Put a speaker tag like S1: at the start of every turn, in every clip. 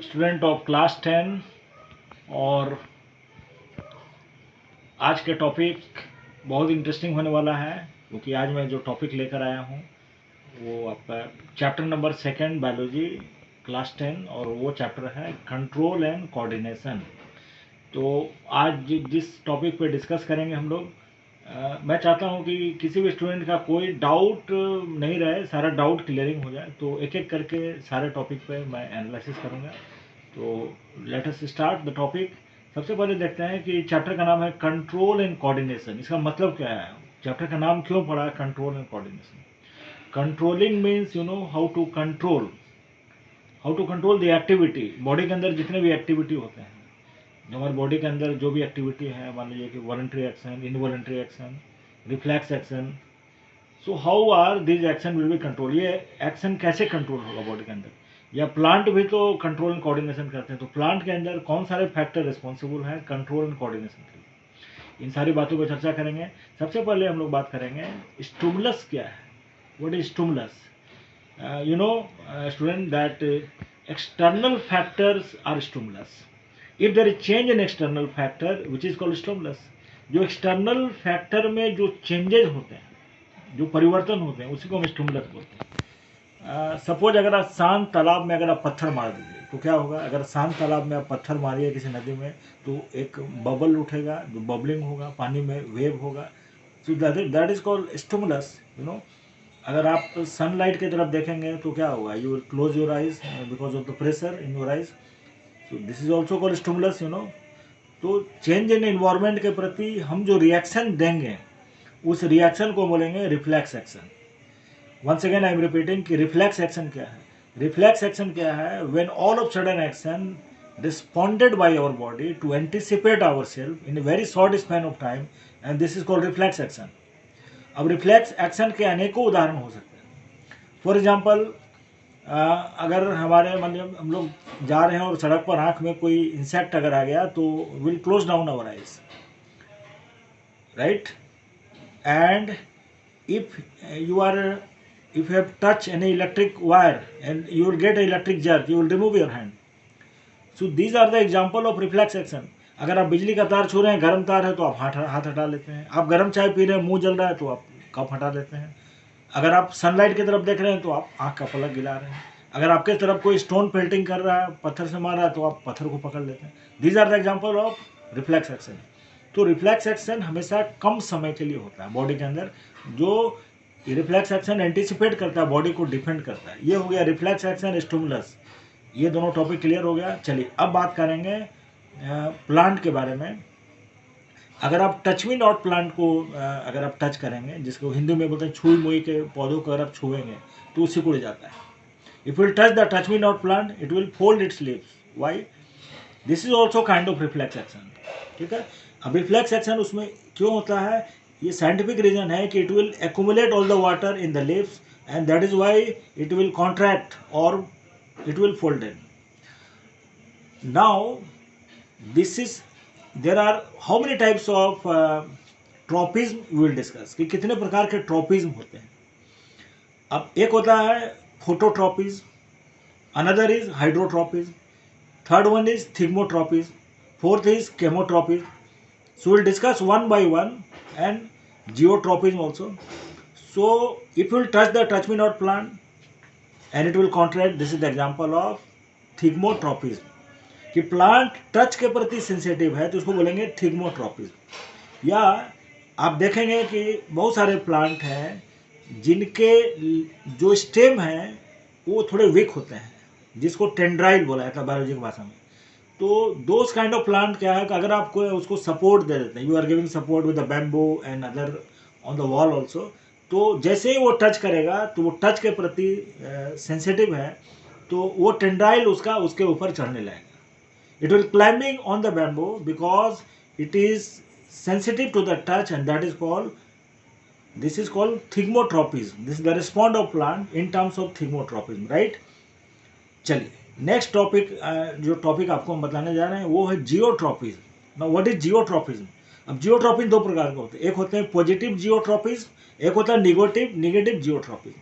S1: Student of class 10। और आज के टॉपिक बहुत इंटरेस्टिंग होने वाला है, क्योंकि आज मैं जो टॉपिक लेकर आया हूँ वो आपका चैप्टर नंबर 2 बायोलॉजी क्लास 10, और वो चैप्टर है कंट्रोल एंड कोऑर्डिनेशन। तो आज जिस टॉपिक पे डिस्कस करेंगे हम लोग, मैं चाहता हूँ कि किसी भी स्टूडेंट का कोई डाउट नहीं रहे, सारा डाउट क्लियरिंग हो जाए। तो एक एक करके सारे टॉपिक पे मैं एनालिसिस करूँगा। तो let us start the topic. सबसे पहले देखते हैं कि चैप्टर का नाम है कंट्रोल एंड कोऑर्डिनेशन। इसका मतलब क्या है, चैप्टर का नाम क्यों पड़ा है control and coordination. Controlling means how to control the activity. Body के अंदर जितने भी एक्टिविटी होते हैं, जो हमारी बॉडी के अंदर जो भी एक्टिविटी है, मान लीजिए कि voluntary action, involuntary action, reflex action, so how are this action will be control. ये एक्शन कैसे कंट्रोल होगा बॉडी के अंदर। या प्लांट भी तो कंट्रोल एंड कोऑर्डिनेशन करते हैं, तो प्लांट के अंदर कौन सारे फैक्टर रिस्पॉन्सिबल हैं कंट्रोल एंड कोऑर्डिनेशन के लिए। इन सारी बातों पर चर्चा करेंगे। सबसे पहले हम लोग बात करेंगे स्टिमुलस क्या है, what is stimulus. you know student that external factors are stimulus. If there is change in external factor which is called stimulus. जो एक्सटर्नल फैक्टर में जो चेंजेस होते हैं, जो परिवर्तन होते हैं, उसी को हम स्टिमुलस बोलते हैं। सपोज अगर आप शांत तालाब में अगर आप पत्थर मार दीजिए तो क्या होगा। अगर शांत तालाब में आप पत्थर मारिए किसी नदी में, तो एक बबल उठेगा, जो बबलिंग होगा, पानी में वेव होगा। So that is called stimulus. अगर आप सनलाइट की तरफ देखेंगे तो क्या होगा, you will close your eyes because of the pressure in your eyes. So this is also called stimulus. तो चेंज इन एनवायरनमेंट के प्रति हम जो रिएक्शन देंगे, उस रिएक्शन को बोलेंगे reflex action. Once again I am repeating कि रिफ्लेक्स एक्शन क्या है। रिफ्लेक्स एक्शन क्या है, when all of sudden action responded by our body to anticipate our self in a very short span of time, and this is called reflex action. अब reflex action के अनेकों उदाहरण हो सकते हैं। फॉर एग्जाम्पल, अगर हमारे मतलब हम लोग जा रहे हैं और सड़क पर आंख में कोई इंसेक्ट अगर आ गया, तो will close down our eyes, right. And if you have touch any electric wire and you will get an electric jerk, you will remove your hand. So these are the example of reflex action. अगर आप बिजली का तार छू रहे हैं, गर्म तार है, तो आप हाथ हटा लेते हैं। आप गर्म चाय पी रहे हैं, मुंह जल रहा है, तो आप कप हटा लेते हैं। अगर आप सनलाइट की तरफ देख रहे हैं, तो आप आँख का पलक गिला रहे हैं। अगर आपके तरफ कोई स्टोन पेल्टिंग कर रहा है, पत्थर से मार रहा है, तो आप पत्थर को पकड़ लेते हैं। These are the example of reflex action. तो रिफ्लेक्स एक्शन हमेशा कम समय के लिए होता है बॉडी के अंदर। जो रिफ्लेक्स एक्शन एंटिसिपेट करता है, बॉडी को डिफेंड करता है। ये हो गया रिफ्लेक्स एक्शन, स्टिमुलस। ये दोनों टॉपिक क्लियर हो गया। चलिए अब बात करेंगे प्लांट के बारे में। अगर आप टच मी नॉट प्लांट को अगर आप टच करेंगे, जिसको हिंदी में बोलते हैं छुई मुई के पौधों को अगर आप छुएंगे, तो उससे सिकुड़ जाता है। If will touch the touch me not plant, it will fold it's leaves. Why? This is also kind of reflex action. ठीक है। अब रिफ्लेक्स एक्शन उसमें क्यों होता है, ये साइंटिफिक रीजन है कि it will accumulate all the water in the leaves, and that is why it will contract और it will fold in. Now this is there are how many types of tropism we will discuss, कि कितने प्रकार के tropism होते हैं। अब एक होता है phototropism, another is hydrotropism, third one is thigmotropism, fourth is chemotropism. So we'll discuss one by one, and geotropism also. So if you will touch the touch me not plant and it will contract, this is the example of thigmotropism. कि plant touch के प्रति sensitive है, तो उसको बोलेंगे thigmotropism. या आप देखेंगे कि बहुत सारे प्लांट हैं जिनके जो स्टेम हैं वो थोड़े वीक होते हैं, जिसको टेंड्राइल बोला जाता है बायोलॉजी की भाषा में। तो दोज काइंड ऑफ प्लांट क्या है कि अगर आपको उसको सपोर्ट दे देते हैं, you are giving support with the bamboo and other on the wall also, तो जैसे ही वो टच करेगा, तो वो टच के प्रति सेंसिटिव है, तो वो टेंड्राइल उसके ऊपर चढ़ने लगेगा। It will climbing on the bamboo because it is sensitive to the touch, and that is called this is called thigmotropism. This is the respond of plant in terms of thigmotropism, right. चलिए next topic, जो topic आपको हम बताने जा रहे हैं वो है geotropism. Now what is geotropism? अब जियोट्रॉपिज्म दो प्रकार के होते हैं, एक होते हैं पॉजिटिव जियोट्रॉपिज्म, एक होता है निगेटिव जियोट्रॉपिज्म.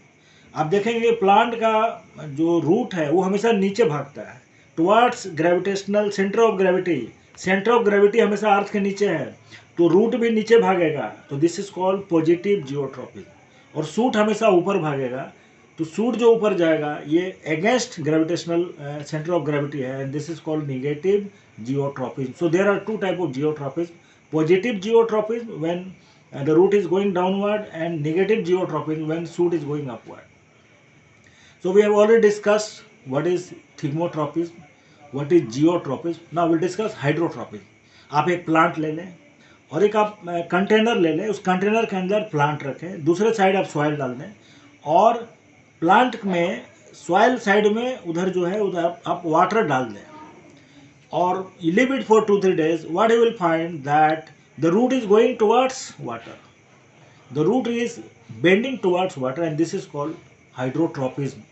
S1: आप देखेंगे प्लांट का जो रूट है वो हमेशा नीचे भागता है towards gravitational centre of gravity. Centre of gravity हमेशा अर्थ के नीचे है, तो रूट भी नीचे भागेगा, तो this is called positive geotropism. और सूट हमेशा ऊपर भागेगा, तो सूट जो ऊपर जाएगा ये against gravitational centre of gravity है, and this is called negative geotropism. So there are two type of geotropism, positive geotropism when the root is going downward, and negative geotropism when shoot is going upward. So we have already discussed what is thigmotropism, what is geotropism. Now we'll discuss hydrotropism. आप एक plant ले लें और एक आप container ले लें, उस कंटेनर के अंदर प्लांट रखें, दूसरे साइड आप सॉइल डाल दें, और प्लांट में सॉइल साइड में उधर जो है उधर आप वाटर डाल दें, और leave it for 2-3 days. What you will find that the root is going towards water. The root is bending towards water, and this is called hydrotropism.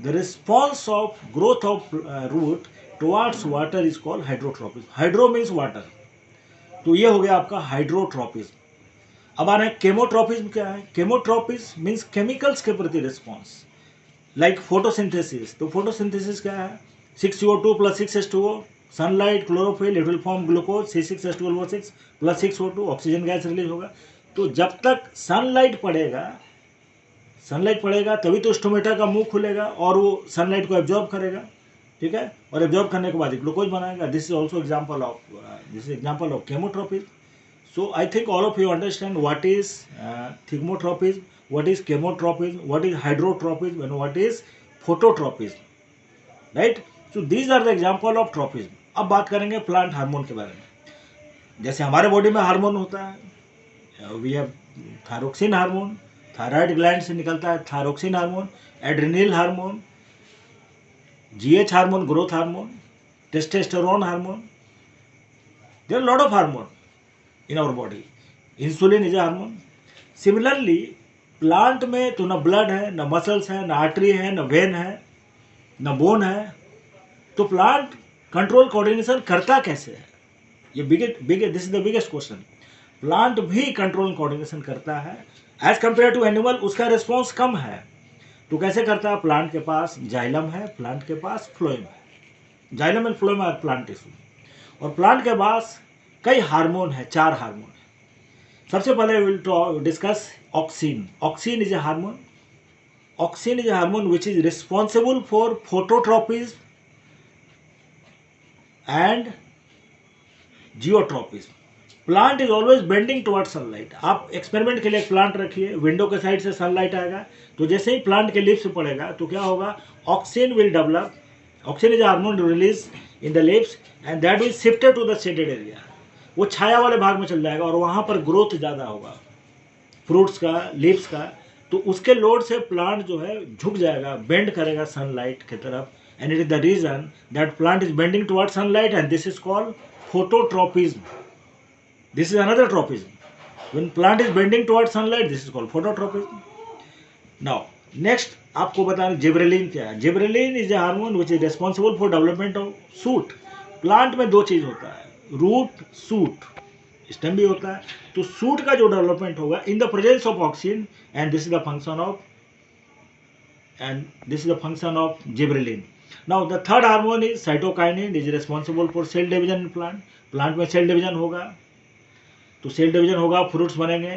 S1: The response of growth of root towards water is called hydrotropism. Hydro means water. तो ये हो गया आपका hydrotropism. अब आ रहा है केमोट्रोपिज्म। क्या है केमोट्रोपिज्म? मीन्स केमिकल्स के प्रति रिस्पॉन्स, लाइक फोटोसिंथेसिस। तो फोटोसिंथेसिस क्या है? 6CO2 plus 6H2O, sunlight, chlorophyll, it will form glucose, C6H12O6 plus 6O2, oxygen gas release होगा। तो जब तक सनलाइट पड़ेगा तभी तो स्टोमेटा का मुंह खुलेगा और वो सनलाइट को एब्जॉर्ब करेगा, ठीक है, और एब्जॉर्ब करने के बाद ग्लूकोज बनाएगा। This is also example of chemotropism. So I think all of you understand what is thigmotropism, what is chemotropism, what is hydrotropism and what is phototropism, right? So these are the example of tropism. अब बात करेंगे plant hormone के बारे में। जैसे हमारे body में hormone होता है, we have thyroxine hormone, thyroid gland से निकलता है thyroxine hormone, adrenal hormone, GH hormone growth hormone, testosterone hormone. There are lot of hormone in our body. Insulin is a hormone. Similarly plant में तो न blood है, न muscles है, न आर्टरी है, न वेन है, न बोन है। तो प्लांट कंट्रोल कोऑर्डिनेशन करता कैसे है? ये this is the biggest question. Plant भी कंट्रोल कोऑर्डिनेशन करता है एज कंपेयर टू एनिमल, उसका रिस्पॉन्स कम है। तो कैसे करता है? प्लांट के पास जाइलम है, प्लांट के पास फ्लोएम है। Xylem and phloem are plant tissue. और प्लांट के पास कई हार्मोन है, 4 हार्मोन है। सबसे पहले will discuss auxin. Auxin is a hormone. Auxin is a hormone which is responsible for phototropism and geotropism. Plant is always bending toward sunlight. आप experiment के लिए एक प्लांट रखिए, विंडो के साइड से सनलाइट आएगा, तो जैसे ही प्लांट के लिप्स पड़ेगा तो क्या होगा? Auxin will develop. Auxin is hormone release in the lips and that will shifted to the shaded area. वो छाया वाले भाग में चल जाएगा और वहाँ पर ग्रोथ ज़्यादा होगा फ्रूट्स का, लिप्स का। तो उसके लोड से प्लांट जो है झुक जाएगा, बेंड करेगा सनलाइट की तरफ, and it is the reason that plant is bending towards sunlight, and this is called phototropism. This is another tropism. When plant is bending towards sunlight, this is called phototropism. Now next आपको बताना gibberellin क्या है। Gibberellin is a hormone which is responsible for development of suit. Plant में 2 चीज होता है, root, suit, stem भी होता है। तो सूट का जो डेवलपमेंट होगा in the presence of oxygen, and this is the function of gibberellin. Now the third hormone is cytokinin, is responsible for cell division in plant. Plant में cell division होगा, तो सेल डिवीजन होगा, fruits बनेंगे,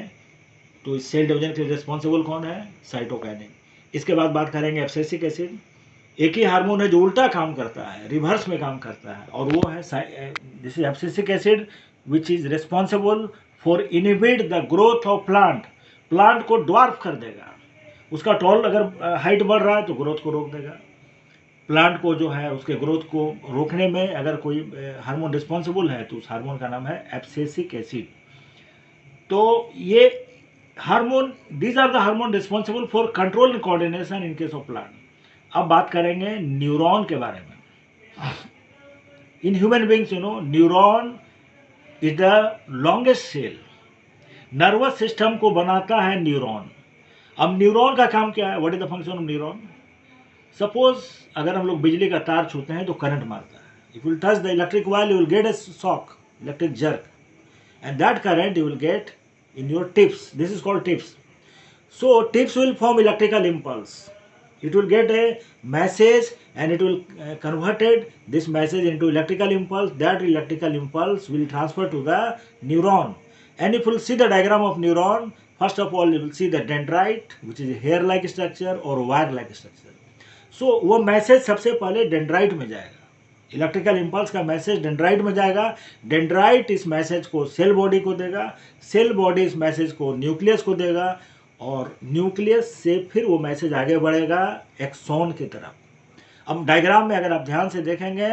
S1: तो इस cell division के responsible कौन है? साइटोकाइनिन। इसके बाद बात करेंगे एब्सिसिक एसिड। एक ही हार्मोन है जो उल्टा काम करता है, रिवर्स में काम करता है, और वो है this is abscisic acid which is responsible for inhibit the growth of plant. Plant को ड्वार्फ कर देगा, उसका टॉल अगर हाइट बढ़ रहा है तो ग्रोथ को रोक देगा। प्लांट को जो है उसके ग्रोथ को रोकने में अगर कोई हार्मोन रिस्पॉन्सिबल है तो उस हार्मोन का नाम है एब्सिसिक एसिड। तो ये hormone, these are the hormone responsible for control and coordination in case of plant. अब बात करेंगे न्यूरॉन के बारे में। In human beings neuron is the longest cell. Nervous system को बनाता है न्यूरॉन। अब न्यूरॉन का काम क्या है? What is the function of neuron? Suppose अगर हम लोग बिजली का तार छूते हैं तो करंट मारता है। If you touch the electric wire you will get a shock, electric jerk, and that current you will get in your tips. This is called tips. So tips will form electrical impulse. It will get a message and it will converted this message into electrical impulse. That electrical impulse will transfer to the neuron. And if you see the diagram of neuron, first of all you will see the dendrite, which is a hair like structure or wire like structure. So वो message सबसे पहले dendrite में जाएगा, electrical impulse का message dendrite में जाएगा, dendrite इस message को सेल बॉडी को देगा, सेल बॉडी इस मैसेज को न्यूक्लियस को देगा, और न्यूक्लियस से फिर वो मैसेज आगे बढ़ेगा एक्सॉन की तरफ। अब डायग्राम में अगर आप ध्यान से देखेंगे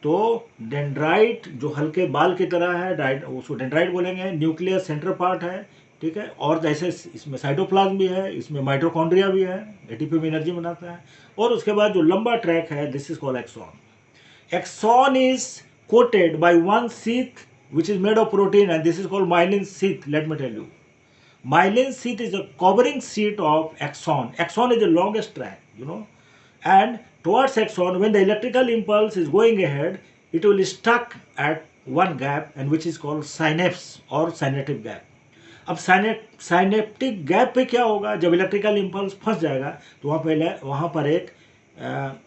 S1: तो डेंड्राइट जो हल्के बाल की तरह है, उसको डेंड्राइट बोलेंगे, न्यूक्लियस सेंटर पार्ट है, ठीक है, और जैसे इसमें साइटोप्लाज्म भी है, इसमें माइटोकॉन्ड्रिया भी है, एटीपी में एनर्जी बनाता है, और उसके बाद जो लंबा ट्रैक है this is called axon. Axon is coated by one sheath which is made of protein and this is called myelin sheath. Let me tell you, myelin sheath is a covering sheet of axon. Axon is the longest track, you know, and towards axon when the electrical impulse is going ahead it will stuck at one gap and which is called synapse or synaptic gap. अब synaptic gap पे क्या होगा, जब electrical impulse फंस जाएगा तो वहाँ पर एक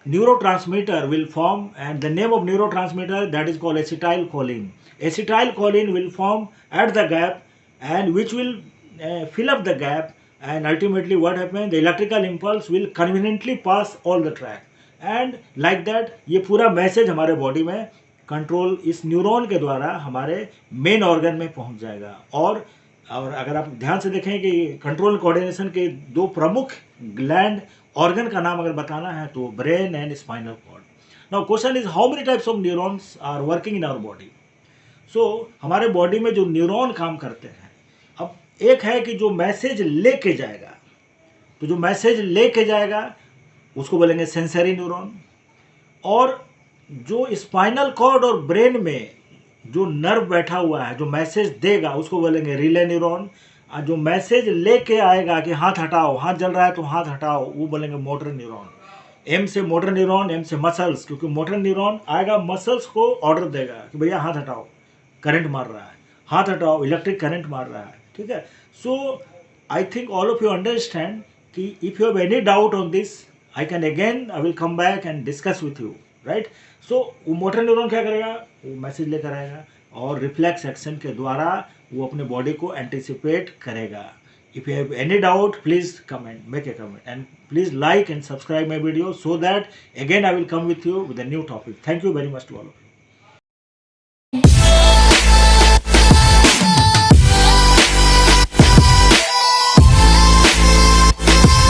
S1: neurotransmitter will form and the name of neurotransmitter that is called acetyl choline. Acetyl choline will form at the gap and which will fill up the gap, and ultimately what happens, the electrical impulse will conveniently pass all the track and like that ये पूरा message हमारे body में control इस neuron के द्वारा हमारे main organ में पहुंच जाएगा। और अगर आप ध्यान से देखें कि कंट्रोल कोऑर्डिनेशन के दो प्रमुख ग्लैंड ऑर्गन का नाम अगर बताना है तो brain and spinal cord. Now question is how many types of neurons are working in our body. So हमारे बॉडी में जो न्यूरॉन काम करते हैं, अब एक है कि जो मैसेज लेके जाएगा, तो जो मैसेज लेके जाएगा उसको बोलेंगे सेंसरी न्यूरॉन, और जो स्पाइनल कॉर्ड और ब्रेन में जो नर्व बैठा हुआ है जो मैसेज देगा उसको बोलेंगे रिले न्यूरॉन, और जो मैसेज लेके आएगा कि हाथ हटाओ, हाथ जल रहा है तो हाथ हटाओ, वो बोलेंगे मोटर न्यूरॉन। एम से मोटर न्यूरॉन, एम से मसल्स, क्योंकि मोटर न्यूरॉन आएगा मसल्स को ऑर्डर देगा कि भैया हाथ हटाओ, करंट मार रहा है, हाथ हटाओ, इलेक्ट्रिक करंट मार रहा है, ठीक है। So I think all of you understand कि if you have any doubt on this I can again I will come back and discuss with you, right. So वो मोटर न्यूरॉन क्या करेगा, वो मैसेज लेकर आएगा और रिफ्लेक्स एक्शन के द्वारा वो अपने बॉडी को एंटिसिपेट करेगा। If you have any doubt please comment, make a comment and please like and subscribe my video so that again I will come with you with a new topic. Thank you very much to all of you.